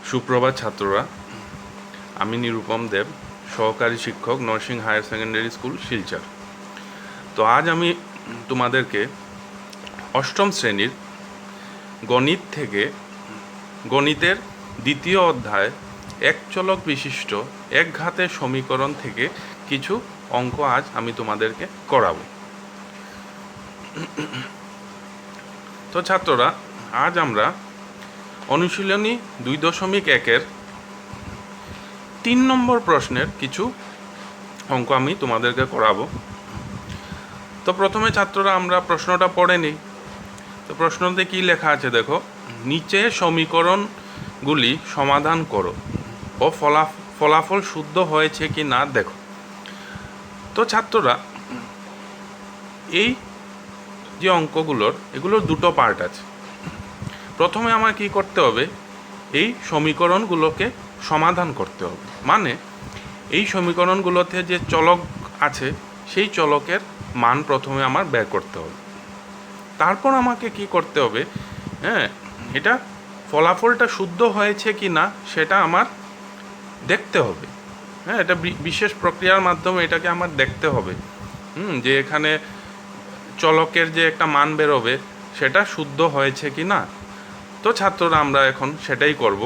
সুপ্রভাত ছাত্ররা, আমি নিরুপম দেব, সহকারী শিক্ষক, Narsing higher secondary school, Silchar. তো আজ আমি তোমাদেরকে অষ্টম শ্রেণীর গণিত থেকে গণিতের দ্বিতীয় অধ্যায় এক চলক বিশিষ্ট একঘাতের সমীকরণ থেকে কিছু অঙ্ক আজ আমি তোমাদেরকে করাবো। তো ছাত্ররা, আজ আমরা অনুশীলনী 2.1-এর 3 নম্বর প্রশ্নের কিছু অঙ্ক আমি তোমাদেরকে করাবো। তো প্রথমে ছাত্ররা আমরা প্রশ্নটা পড়ে নিই। তো প্রশ্নতে কী লেখা আছে দেখো, নিচে সমীকরণগুলি সমাধান করো ও ফলাফল শুদ্ধ হয়েছে কি না দেখো। তো ছাত্ররা, এই যে এগুলোর দুটো পার্ট আছে। প্রথমে আমার কি করতে হবে, এই সমীকরণগুলোকে সমাধান করতে হবে, মানে এই সমীকরণগুলোতে যে চলক আছে সেই চলকের মান প্রথমে আমার বের করতে হবে। তারপর আমাকে কি করতে হবে, এটা ফলাফলটা শুদ্ধ হয়েছে কি না সেটা আমার দেখতে হবে। এটা বিশেষ প্রক্রিয়ার মাধ্যমে এটাকে আমার দেখতে হবে যে এখানে চলকের যে একটা মান বেরোবে সেটা শুদ্ধ হয়েছে কি না। তো ছাত্ররা, আমরা এখন সেটাই করব।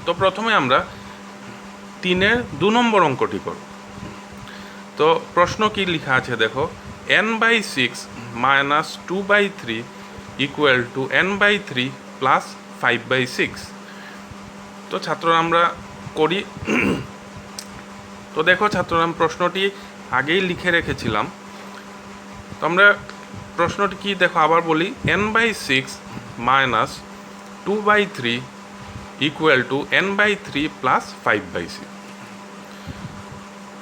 তো প্রথমে আমরা 3-এর 2 নম্বর অঙ্কটি করব। তো প্রশ্ন কি লেখা আছে দেখো, n/6 - 2/3 = n/3 + 5/6। তো ছাত্ররা, আমরা করি। তো দেখো ছাত্ররা, আমি প্রশ্নটি আগেই লিখে রেখেছিলাম। তো আমরা প্রশ্নটি কি দেখো, আবার বলি, n/6 - 2/3 = n/3 + 5/6।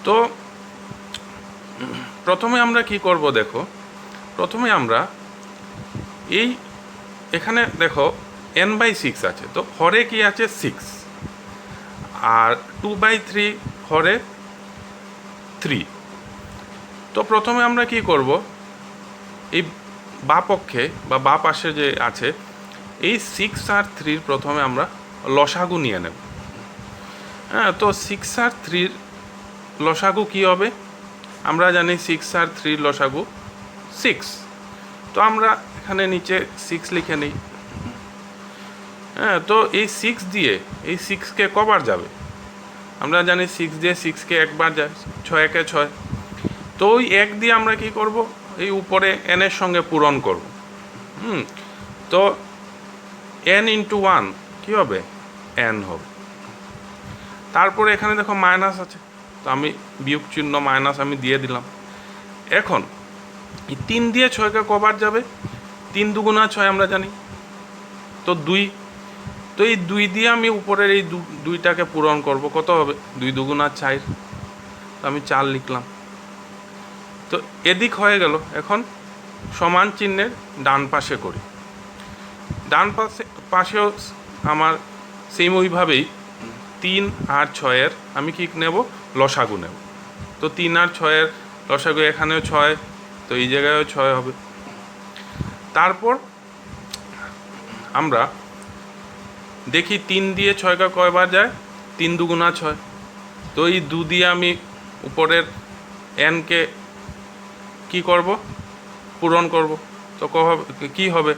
তো প্রথমে আমরা কি করব দেখো, প্রথমে আমরা এখানে দেখো n/6 আছে, তো হরে কি আছে 6, আর 2/3 হরে 3। তো প্রথমে আমরা কি করব, এই বা পক্ষে বা বা পাশে যে আছে এই 6 আর 3 প্রথমে আমরা লসাগু নিয়ে নেব। তো 6 আর 3 লসাগু কি হবে, আমরা জানি 6 আর 3 লসাগু 6। তো আমরা এখানে নিচে 6 লিখে নিই। তো এই 6 দিয়ে এই 6কে কবার যাবে, আমরা জানি 6 দিয়ে 6কে একবার যায়, 6 × 6। তো ওই 1 দিয়ে আমরা কি করব, এই উপরে n এর সঙ্গে পূরণ করব। তো n × 1 কী হবে, n হবে। তারপরে এখানে দেখো মাইনাস আছে, তো আমি বিয়োগ চিহ্ন মাইনাস আমি দিয়ে দিলাম। এখন এই 3 দিয়ে 6কে কবার যাবে, 3 × 2 = 6 আমরা জানি, তো 2। তো এই 2 দিয়ে আমি উপরের এই 2টাকে পূরণ করব, কত হবে, 2 × 2 = 4। তো আমি 4 লিখলাম। তো এদিক হয়ে গেল। এখন সমান চিহ্নের ডান পাশে করি। ডান পাশেও আমার সেম ওইভাবেই 3 আর 6-এর আমি কি নেব, লসাগু নেব। তো 3 আর 6-এর লসাগু এখানেও 6, তো এই জায়গায়ও 6 হবে। তারপর আমরা দেখি 3 দিয়ে 6কে কয়বার যায়, 3 × 2 = 6। তো এই 2 দিয়ে আমি উপরের nকে কি করব, পূরণ করব। তো কি হবে,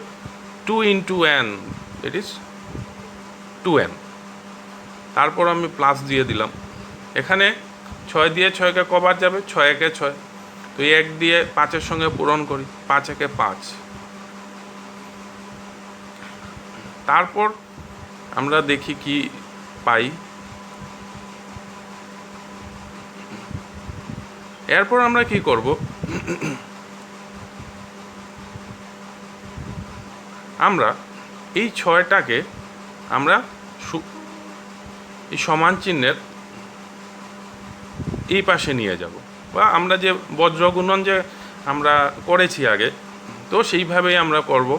2 × n, ইট ইজ 2n। তারপর আমি প্লাস দিয়ে দিলাম। এখানে 6 দিয়ে 6কে কবার যাবে, 6 × 6। তো 1 দিয়ে 5-এর সঙ্গে পূরণ করি, 5 × 5। তারপর আমরা দেখি কি পাই। এরপর আমরা কি করব, আমরা এই 6টাকে আমরা এই সমান চিহ্নের এই পাশে নিয়ে যাব, বা আমরা যে বজ্রগুণন যে আমরা করেছি আগে, তো সেইভাবেই আমরা করব।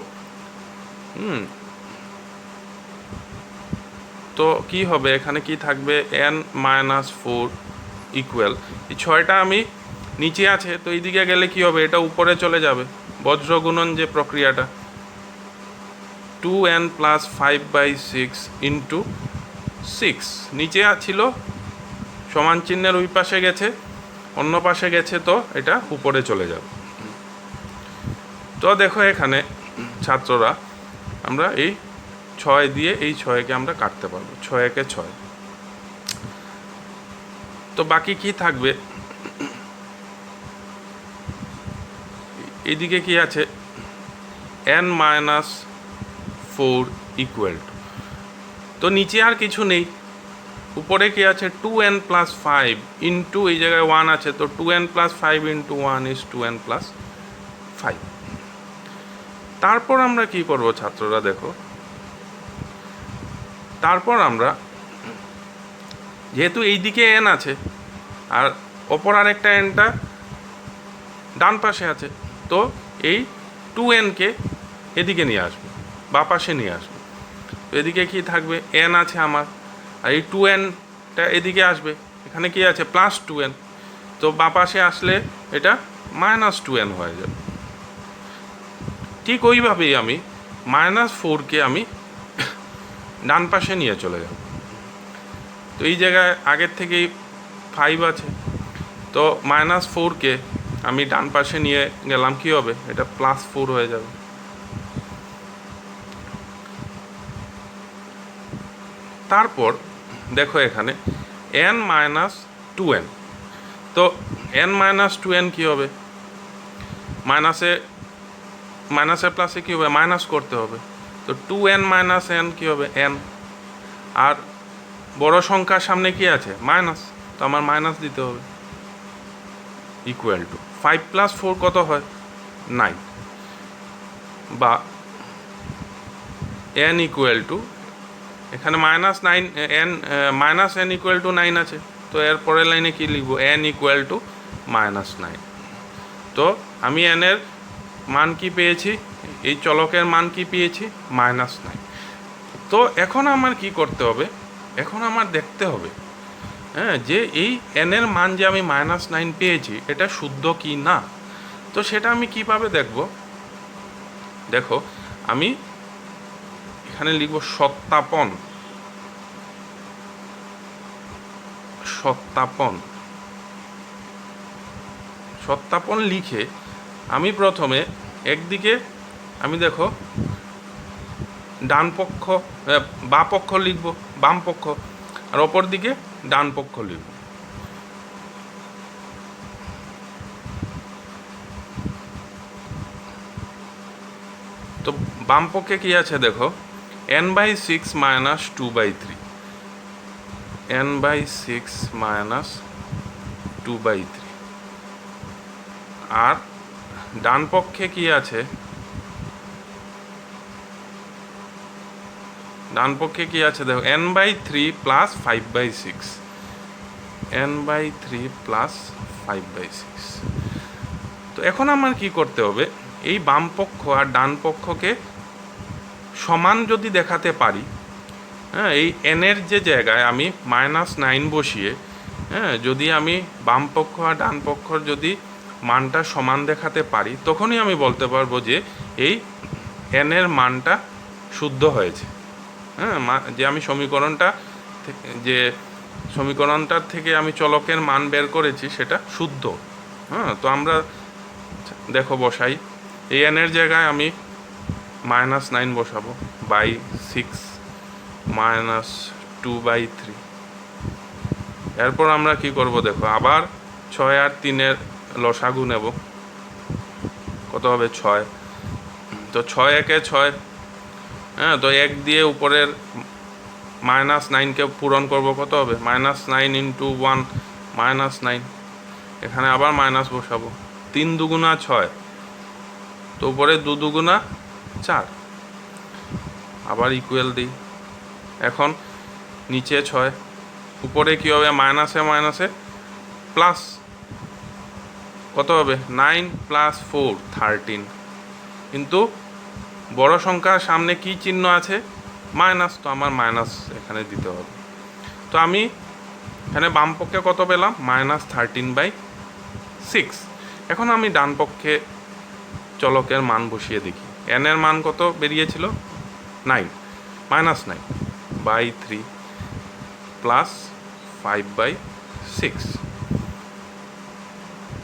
তো কি হবে, এখানে কি থাকবে, n - 4 = এই 6টা আমি নিচে আছে, তো এইদিকে গেলে কি হবে, এটা উপরে চলে যাবে, বজ্রগুণন যে প্রক্রিয়াটা। 2n প্লাস 5/6 ইন্টু 6 নিচে ছিল সমান চিহ্নের ওই পাশে গেছে, অন্য পাশে গেছে, তো এটা উপরে চলে যাবে। তো দেখো এখানে ছাত্ররা আমরা এই 6 দিয়ে এই 6কে আমরা কাটতে পারবো, 6 একে 6। তো বাকি কি থাকবে, এদিকে কি আছে n-4 ইকুয়াল টু, তো নিচে আর কিছু নেই, উপরে কি আছে 2n প্লাস 5 ইন্টু এই জায়গায় 1 আছে, তো 2n plus 5 into 1 is 2n plus 5। তারপর আমরা কি করব ছাত্ররা দেখো, তারপর আমরা যেহেতু এই দিকে n আছে আর অপর আরেকটা nটা ডান পাশে আছে, তো এই 2nকে এদিকে নিয়ে আসবো, বা পাশে নিয়ে আসবো। তো এদিকে কি থাকবে, n আছে আমার, আর এই 2nটা এদিকে আসবে, এখানে কি আছে প্লাস 2n, তো বা পাশে আসলে এটা -2n হয়ে যাবে। ঠিক ওইভাবেই আমি -4কে আমি ডান পাশে নিয়ে চলে যাব। তো এই জায়গায় আগের থেকেই 5 আছে, তো -4কে আমি ডান পাশে নিয়ে গেলাম, কি হবে এটা +4 হয়ে যাবে। তারপর দেখো এখানে n-2n, তো n-2n কি হবে, মাইনাসে প্লাসে কি হবে মাইনাস করতে হবে, তো 2n-n কি হবে n, আর বড় সংখ্যার সামনে কি আছে মাইনাস, তো আমার মাইনাস দিতে হবে, ইকুয়াল টু 5 + 4 কত হয় 9, বা n ইকুয়াল টু এখানে -9 n ইকুয়াল টু 9 আছে, তো এর পরের লাইনে কি লিখবো n ইকুয়াল টু -9। তো আমি n এর মান কি পেয়েছি, এই চলকের মান কি পেয়েছি -9। তো এখন আমার কি করতে হবে, এখন আমার দেখতে হবে হ্যাঁ যে এই n এর মান যে আমি -9 পেয়েছি এটা শুদ্ধ কি না। তো সেটা আমি কিভাবে দেখব, দেখো আমি এখানে লিখব সত্যাপন, সত্যাপন লিখে আমি প্রথমে একদিকে আমি দেখো ডান পক্ষ বা পক্ষ লিখব, বাম পক্ষ, আর অপর দিকে ডান পক্ষ লিখব। তো বাম পক্ষে কি আছে দেখো n/6 - 2/3, n/6 - 2/3, আর ডান পক্ষে কি আছে, ডান পক্ষে কি আছে দেখো n/3 + 5/6, n/3 + 5/6। তো এখন আমার কি করতে হবে, এই বাম পক্ষ আর ডান পক্ষকে সমান যদি দেখাতে পারি, হ্যাঁ এই n এর যে জায়গায় আমি -9 বসিয়ে যদি আমি বাম পক্ষ আর ডান পক্ষর যদি মানটা সমান দেখাতে পারি, তখনই আমি বলতে পারবো যে এই n এর মানটা শুদ্ধ হয়েছে। হ্যাঁ যে আমি সমীকরণটার থেকে আমি চলকের মান বের করেছি সেটা শুদ্ধ। হ্যাঁ তো আমরা দেখো বসাই, এই n এর জায়গায় আমি -9 বসাবো, /6 - 2/3। এরপর আমরা কি করব দেখো, আবার 6 আর 3-এর লসাগু নেব, কত হবে 6, তো 6 একে 6, হ্যাঁ তো 1 দিয়ে উপরের -9কে পূরণ করব, কত হবে -9 × 1 -9, এখানে আবার মাইনাস বসাবো, 3 দুগুণা 6, তো উপরে 2 দুগুণা 4, আবার ইকুয়াল দিই। এখন নিচে 6, উপরে কি হবে মাইনাসে প্লাস, কত হবে 9 + 4 13, কিন্তু বড় সংখ্যার সামনে কি চিহ্ন আছে মাইনাস, তো আমার মাইনাস এখানে দিতে হবে। তো আমি এখানে বাম পক্ষে কত পেলাম -13/6। এখন আমি ডান পক্ষে চলকের মান বসিয়ে দেখি, n এর মান কত বেরিয়েছিল 9 -9 বাই 3 প্লাস 5/6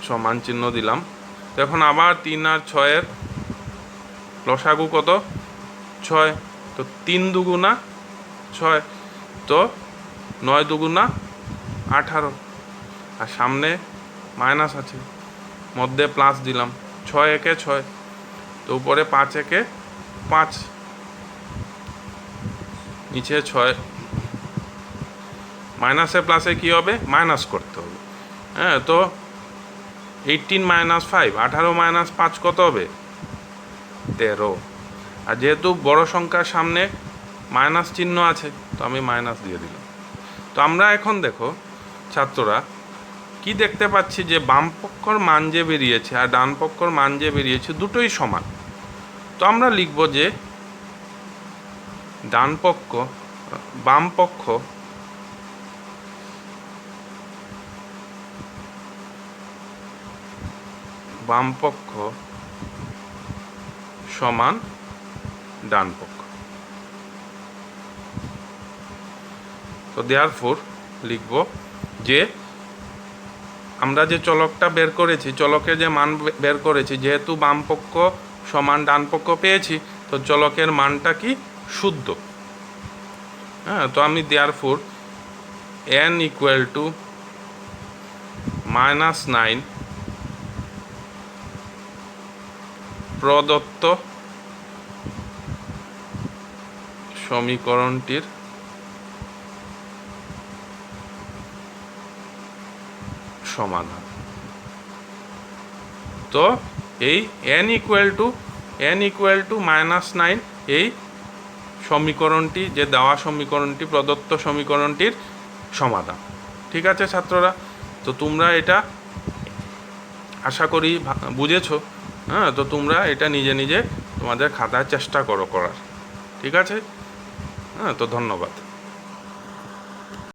সমান চিহ্ন দিলাম। তো এখন আবার 3 আর 6-এর লসাগু কত? 6। তো 3 দুগুণা 6, তো 9 দুগুণা 18, আর সামনে মাইনাস আছে, মধ্যে প্লাস দিলাম। 6 একে 6, তো উপরে 5 একে 5, নিচে 6। মাইনাসে প্লাসে কি হবে? মাইনাস করতে হবে। হ্যাঁ, তো 18 - 5, 18 - 5 কত হবে? 13। আর যেহেতু বড় সংখ্যার সামনে মাইনাস চিহ্ন আছে, তো আমি মাইনাস দিয়ে দিলাম। তো আমরা এখন দেখো ছাত্ররা কি দেখতে পাচ্ছি, যে বাম পক্ষর মান যে বেরিয়েছে আর ডান পক্ষর মান যে বেরিয়েছে দুটোই সমান। তো আমরা লিখব যে বাম পক্ষ সমান ডান পক্ষ। তো দেয়ারফর লিখব যে আমরা যে চলকটা বের করেছি, চলকের যে মান বের করেছি, যেহেতু বাম পক্ষ সমান ডান পক্ষ পেয়েছি, তো চলকের মানটা কি? শুদ্ধ। হ্যাঁ, তো আমি দেয়ারফর n = -9 প্রদত্ত সমীকরণটির সমাধান। তো এই n = -9 এই সমীকরণটি, যে দেওয়া সমীকরণটি, প্রদত্ত সমীকরণটির সমাধান। ঠিক আছে ছাত্ররা, তো তোমরা এটা আশা করি বুঝেছো। হ্যাঁ, তো তোমরা এটা নিজে নিজে তোমাদের খাতায় চেষ্টা করো করার। ঠিক আছে, হ্যাঁ, তো ধন্যবাদ।